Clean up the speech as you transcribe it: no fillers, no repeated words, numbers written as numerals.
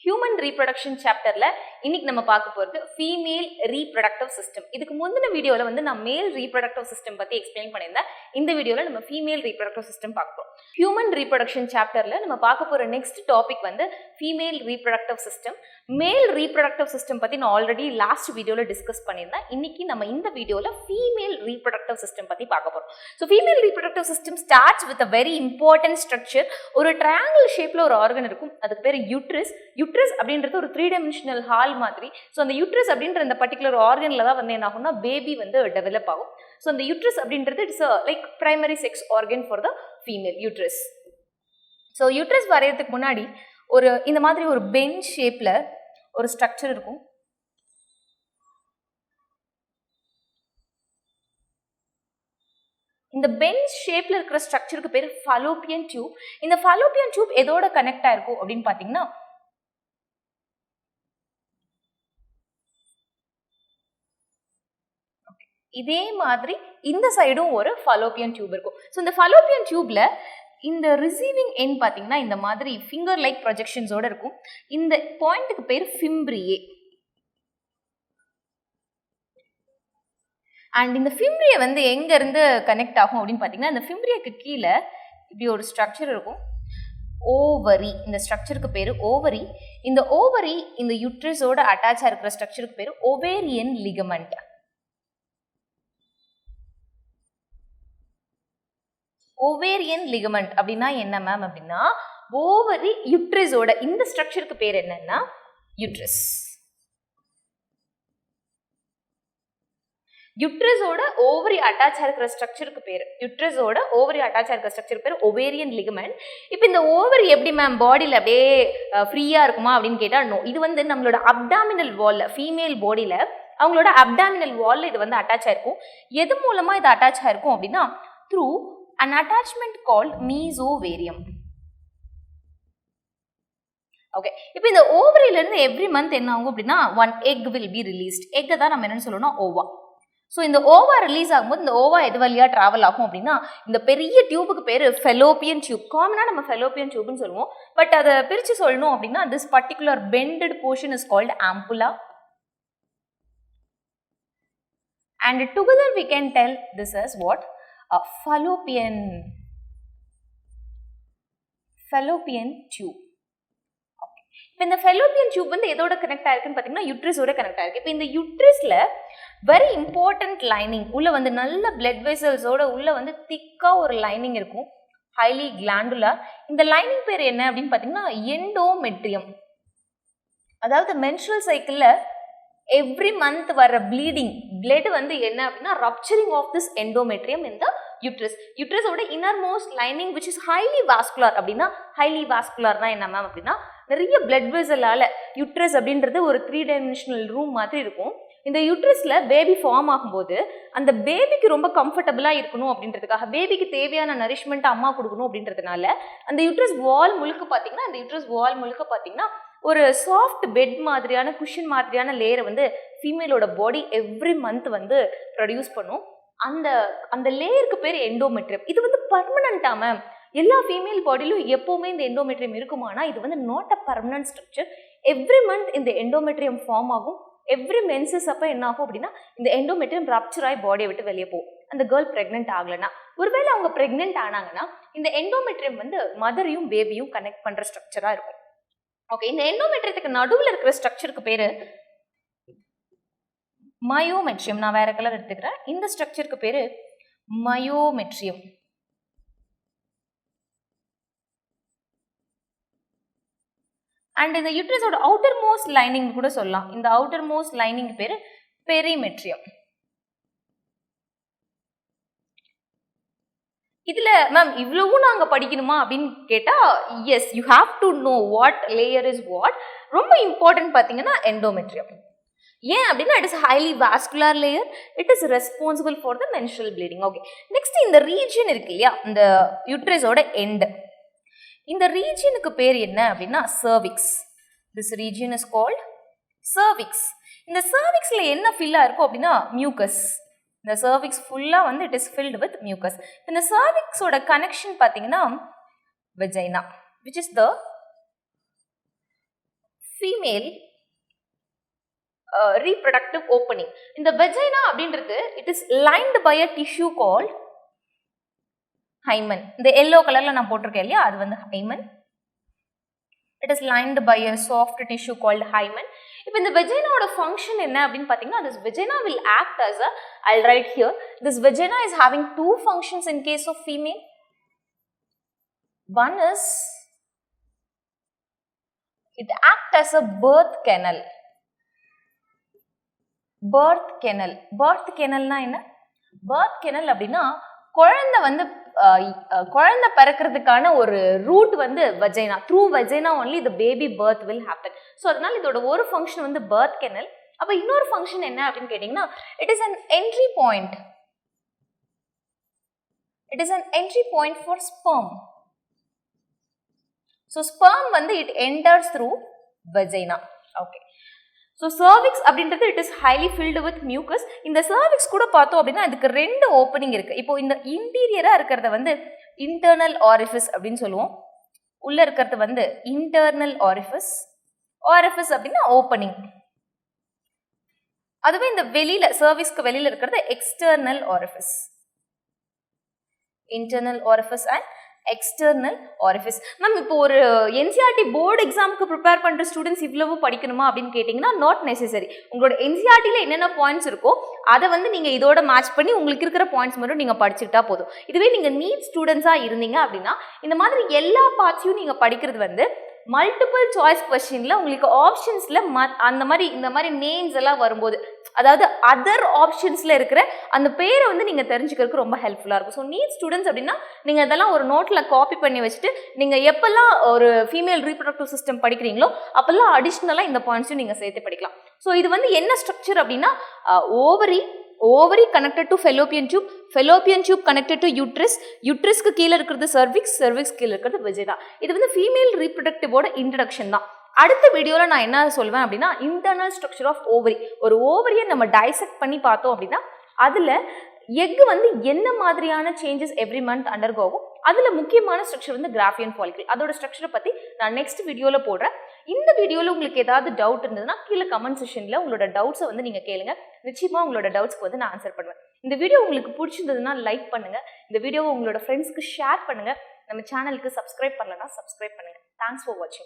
Human reproduction chapterல இன்னைக்கு நம்ம பார்க்க போறது female reproductive system. இதுக்கு முந்தின வீடியோல வந்து நான் male reproductive system பத்தி எக்ஸ்பிளைன் பண்ணியிருந்தேன். இந்த வீடியோல நம்ம female reproductive system பார்க்க போறோம். Human reproduction chapterல நம்ம பார்க்க போற next topic வந்து female reproductive system. Male reproductive system பத்தி நான் ஆல்ரெடி லாஸ்ட் வீடியோல டிஸ்கஸ் பண்ணியிருந்தேன். இன்னைக்கு நம்ம இந்த வீடியோல female reproductive system பத்தி பார்க்க போறோம். So female reproductive system starts with a very important structure. ஒரு triangle shapeல ஒரு organ இருக்கும். அதுக்கு பேரு uterus. Uterus அப்படின்றது ஒரு 3-dimensional hall மாதிரி. ஸோ அந்த uterus அப்படின்ற இந்த பர்டிகுலர் ஆர்கன்ல தான் வந்து என்ன ஆகும்னா பேபி வந்து டெவலப் ஆகும். ஸோ அந்த uterus அப்படின்றது it's like primary sex organ for the female uterus. So uterus வரையறதுக்கு முன்னாடி ஒரு இந்த மாதிரி ஒரு பெஞ்ச் ஷேப்ல ஒரு ஸ்ட்ரக்சர் இருக்கும். இந்த பெஞ்ச் ஷேப்ல இருக்கிற ஸ்ட்ரக்சருக்கு பேர் fallopian tube. இந்த fallopian tube எதோட கனெக்ட் ஆயிருக்கும் அப்படின்னு பாத்தீங்கன்னா இதே மாதிரி இந்த சைடும் ஒரு fallopian tube இருக்கும். ஸோ இந்த fallopian tubeல இந்த ரிசீவிங் எண்ட் பார்த்தீங்கன்னா இந்த மாதிரி ஃபிங்கர் லைக் ப்ரொஜெக்ஷன்ஸோட இருக்கும். இந்த பாயிண்ட்டுக்கு பேர் ஃபிம்ப்ரியே. அண்ட் இந்த ஃபிம்ப்ரியை வந்து எங்க இருந்து கனெக்ட் ஆகும் அப்படின்னு பார்த்தீங்கன்னா இந்த ஃபிம்ப்ரியக்கு கீழே இப்படி ஒரு ஸ்ட்ரக்சர் இருக்கும். ஓவரி, இந்த ஸ்ட்ரக்சருக்கு பேரு ஓவரி. இந்த ஓவரி இந்த யுட்ரஸோட அட்டாச்சா இருக்கிற ஸ்ட்ரக்சருக்கு பேரு ஓவேரியன் லிகமெண்ட். ஓவேரியன் லிகமெண்ட் அப்படின்னா என்ன மேம் அப்படின்னா ஓவரி யுட்ரஸோட இந்த ஸ்ட்ரக்சருக்கு பேர் என்னன்னா யுட்ரஸ். யுட்ரஸோட ஓவரி அட்டாச்சா இருக்கிற ஸ்ட்ரக்சருக்கு பேர் யுட்ரஸோட ஓவரி அட்டாச்சா இருக்கிற ஸ்ட்ரக்சருக்கு பேர் ஓவேரியன் லிகமெண்ட். இப்போ இந்த ஓவரி எப்படி மேம் பாடியில் அப்படியே ஃப்ரீயா இருக்குமா அப்படின்னு கேட்டா நோ. இது வந்து நம்மளோட அப்டாமினல் வால்ல ஃபீமேல் பாடியில அவங்களோட அப்டாமினல் வால்ல இது வந்து அட்டாச் ஆயிருக்கும். எது மூலமா இது அட்டாச் ஆயிருக்கும் அப்படின்னா through an attachment called mesovarium. Okay, இப்போ இந்த ஓவரியில இருந்து எவ்ரி மந்த் என்ன ஆகும் அப்படின்னா one egg will be released. Egg தான் நம்ம என்ன சொல்லணும்னா ஓவா. ஸோ இந்த ஓவா ரிலீஸ் ஆகும்போது இந்த ஓவா எது வழியா டிராவல் ஆகும் அப்படின்னா இந்த பெரிய டியூபுக்கு பேரு ஃபெலோப்பியன் டியூப். காமனா நம்ம ஃபெலோப்பியன் டியூப்னு சொல்லுவோம். பட் அதை பிரிச்சு சொல்லணும் அப்படின்னா this particular bended portion is called ampulla. And together we can tell this as what? fallopian tube. Okay. இப்போ இந்த fallopian tube வந்து எதோட கனெக்ட் ஆயிருக்குன்னு பார்த்தீங்கன்னா யுட்ரஸோட கனெக்ட் ஆயிருக்கு. இப்போ இந்த யுட்ரஸ்ல வெரி இம்பார்ட்டன்ட் லைனிங் உள்ள வந்து நல்ல பிளட் வெசல்ஸோட உள்ள வந்து திக்கா ஒரு லைனிங் இருக்கும். Highly glandular. இந்த லைனிங் பேர் என்ன அப்படின்னு பார்த்தீங்கன்னா எண்டோமெட்ரியம். அதாவது மென்ஸ்ட்ரல் சைக்கிள்ல எவ்ரி மந்த் வர ப்ளீடிங் பிளட் வந்து என்ன அப்படின்னா rupturing of this endometrium in the uterus. யுட்ரஸோட inner most lining which is highly vascular. அப்படின்னா ஹைலி வாஸ்குலர்னா என்ன மேம் அப்படின்னா நிறைய பிளட் வெசலால யுட்ரஸ் அப்படின்றது ஒரு 3-dimensional ரூம் மாதிரி இருக்கும். இந்த யுட்ரஸ்ல பேபி ஃபார்ம் ஆகும்போது அந்த பேபிக்கு ரொம்ப கம்ஃபர்டபுளா இருக்கணும் அப்படின்றதுக்காக பேபிக்கு தேவையான நரிஷ்மெண்ட் அம்மா கொடுக்கணும் அப்படின்றதுனால அந்த யுட்ரஸ் வால் முழுக்க பார்த்தீங்கன்னா ஒரு சாஃப்ட் பெட் மாதிரியான குஷன் மாதிரியான லேயரை வந்து ஃபீமேலோட பாடி எவ்ரி மந்த் வந்து ப்ரொடியூஸ் பண்ணும். அந்த லேயருக்கு பேர் எண்டோமெட்ரியம். இது வந்து பர்மனண்டா மேம் எல்லா ஃபீமேல் பாடியிலும் எப்பவுமே இந்த எண்டோமெட்ரியம் இருக்குமானா இது வந்து not a permanent structure. Every month இந்த எண்டோமெட்ரியம் ஃபார்ம் ஆகும். எவ்ரி மென்சஸ் அப்போ என்ன ஆகும் அப்படின்னா இந்த எண்டோமெட்ரியம் ரப்சர் ஆகி பாடியை விட்டு வெளியே போகும். அந்த கேர்ள் பிரெக்னென்ட் ஆகலைன்னா ஒருவேளை அவங்க பிரெக்னென்ட் ஆனாங்கன்னா இந்த எண்டோமெட்ரியம் வந்து மதரையும் பேபியும் கனெக்ட் பண்ற ஸ்ட்ரக்சரா இருக்கும். ஓகே, இந்த எண்டோமெட்ரியத்துக்கு நடுவில் இருக்கிற ஸ்ட்ரக்சருக்கு பேரு மயோமெட்ரியம். நான் வேற கலர் எடுத்துக்கிறேன். இந்த ஸ்ட்ரக்சருக்கு பேரு மயோமெட்ரியம். அண்ட் இந்த யுட்ரஸோட அவுட்டர் மோஸ்ட் லைனிங் கூட சொல்லலாம். இந்த அவுட்டர் மோஸ்ட் லைனிங் பேரு பெரிமெட்ரியம். இதுல மேம் இவ்வளவும் நாங்க படிக்கணுமா அப்படின்னு கேட்டா yes, you have to know what layer is what. ரொம்ப இம்பார்ட்டன்ட் பாத்தீங்கன்னா எண்டோமெட்ரியம். ஏன் அப்படின்னா it is highly vascular layer. It is responsible for the menstrual bleeding. Okay, next இந்த ரீஜன் இருக்கு இல்லையா இந்த யுட்ரஸோட எண்ட். இந்த ரீஜனுக்கு பேர் என்ன அப்படின்னா cervix. This region is called cervix. இந்த சர்விக்ஸ்ல என்ன ஃபில்லா இருக்கும் அப்படின்னா மியூக்கஸ். இந்த cervix ஃபுல்லா வந்து it is filled with mucus. இந்த cervix ஓட கனெக்ஷன் பாத்தீங்கன்னா vagina which is the female reproductive opening. In the vagina அப்படின்றது it is lined by a tissue called hymen. இந்த yellow கலர்ல நான் போட்டிருக்கேன் இல்லையா, அது வந்து hymen. It is lined by a soft tissue called hymen. இப்போ இந்த vagina function என்ன அப்படின்னு பார்த்தீங்கன்னா, this vagina will act as a, I'll write here, this vagina is having two functions in case of female. One is it acts as a birth canal. Birth canal. Birth canal na என்ன? Birth canal அப்படின்னா குழந்தை வந்து குழந்தை பிறக்கிறதுக்கான ஒரு root வந்து vagina. Through vagina only the baby birth will happen. So அதனால இதோட ஒரு ஃபங்க்ஷன் வந்து birth canal. அப்ப இன்னொரு ஃபங்க்ஷன் என்ன அப்படின்னு கேட்டிங்கன்னா, it is an entry point. It is an entry point for sperm. So sperm வந்து it enters through vagina. Okay. So cervix அப்படின்றது it is highly filled with mucus. இந்த cervix கூட பார்த்தோம் அப்படின்னா இதுக்கு ரெண்டு ஓப்பனிங் இருக்கு. இப்போ இந்த இன்டீரியரா இருக்கிறத வந்து internal orifice அப்படின்னு சொல்லுவோம். உள்ள இருக்கிறது வந்து internal orifice. Orifice அப்படின்னா ஓப்பனிங். அதுவே இந்த வெளியில cervixக்கு வெளியில இருக்கிறது external orifice. Internal orifice and external orifice. Ma'am இப்போ ஒரு NCERT போர்டு எக்ஸாமுக்கு ப்ரிப்பேர் பண்ணுற ஸ்டூடெண்ட்ஸ் இவ்வளவு படிக்கணுமா அப்படின்னு கேட்டிங்கன்னா நாட் நெசசரி. உங்களோட NCERTல என்னென்ன பாயிண்ட்ஸ் இருக்கோ அதை வந்து நீங்கள் இதோட மேட்ச் பண்ணி உங்களுக்கு இருக்கிற பாயிண்ட்ஸ் மட்டும் நீங்கள் படிச்சுக்கிட்டா போதும். இதுவே நீங்கள் நீட் ஸ்டூடெண்ட்ஸாக இருந்தீங்க அப்படின்னா இந்த மாதிரி எல்லா பார்ட்ஸையும் நீங்கள் படிக்கிறது வந்து மல்டிபிள் சாய்ஸ் கொஸ்டின்ல உங்களுக்கு ஆப்ஷன்ஸ்ல அந்த மாதிரி இந்த மாதிரி நேம்ஸ் எல்லாம் வரும்போது, அதாவது அதர் ஆப்ஷன்ஸ்ல இருக்கிற அந்த பேரை வந்து நீங்க தெரிஞ்சுக்கிறதுக்கு ரொம்ப ஹெல்ப்ஃபுல்லா இருக்கும். ஸோ நீட் ஸ்டூடெண்ட்ஸ் அப்படின்னா நீங்க இதெல்லாம் ஒரு நோட்ல காப்பி பண்ணி வச்சுட்டு நீங்க எப்பெல்லாம் ஒரு ஃபீமேல் ரீப்ரொடக்டிவ் சிஸ்டம் படிக்கிறீங்களோ அப்பெல்லாம் அடிஷ்னலா இந்த பாயிண்ட்ஸும் நீங்க சேர்த்து படிக்கலாம். ஸோ இது வந்து என்ன ஸ்ட்ரக்சர் அப்படின்னா, ovary connected to fallopian tube connected to uterusக்கு கீழ இருக்கிறது cervix கீழ இருக்கிறது vagina. இது வந்து ஃபீமேல் ரீப்ரொடக்டிவோட இன்ட்ரடக்ஷன் தான். அடுத்த வீடியோல நான் என்ன சொல்வேன் அப்படின்னா, இன்டர்னல் ஸ்ட்ரக்சர் ஆஃப் ஓவரி. ஒரு ஓவரியை நம்ம டைசெக்ட் பண்ணி பார்த்தோம் அப்படின்னா அதுல எக் வந்து என்ன மாதிரியான சேஞ்சஸ் எவ்ரி மந்த் அண்டர்கோவும், அதுல முக்கியமான ஸ்ட்ரக்சர் வந்து கிராஃபியன் ஃபாலிக்கல். அதோட ஸ்ட்ரக்சரை பத்தி நான் நெக்ஸ்ட் வீடியோல போடுறேன். இந்த வீடியோல உங்களுக்கு ஏதாவது டவுட் இருந்ததுன்னா கீழே கமெண்ட் செக்ஷன்ல உங்களோட டவுட்ஸை வந்து நீங்க கேளுங்க. நிச்சயமா உங்களோட டவுட்ஸ்க்கு வந்து நான் ஆன்சர் பண்ணுவேன். இந்த வீடியோ உங்களுக்கு பிடிச்சிருந்ததுன்னா லைக் பண்ணுங்க. இந்த வீடியோவை உங்களோட ஃப்ரெண்ட்ஸ்க்கு ஷேர் பண்ணுங்க. நம்ம சேனலுக்கு சப்ஸ்கிரைப் பண்ணலன்னா சப்ஸ்கிரைப் பண்ணுங்க. தேங்க்ஸ் ஃபார் வாட்சிங்.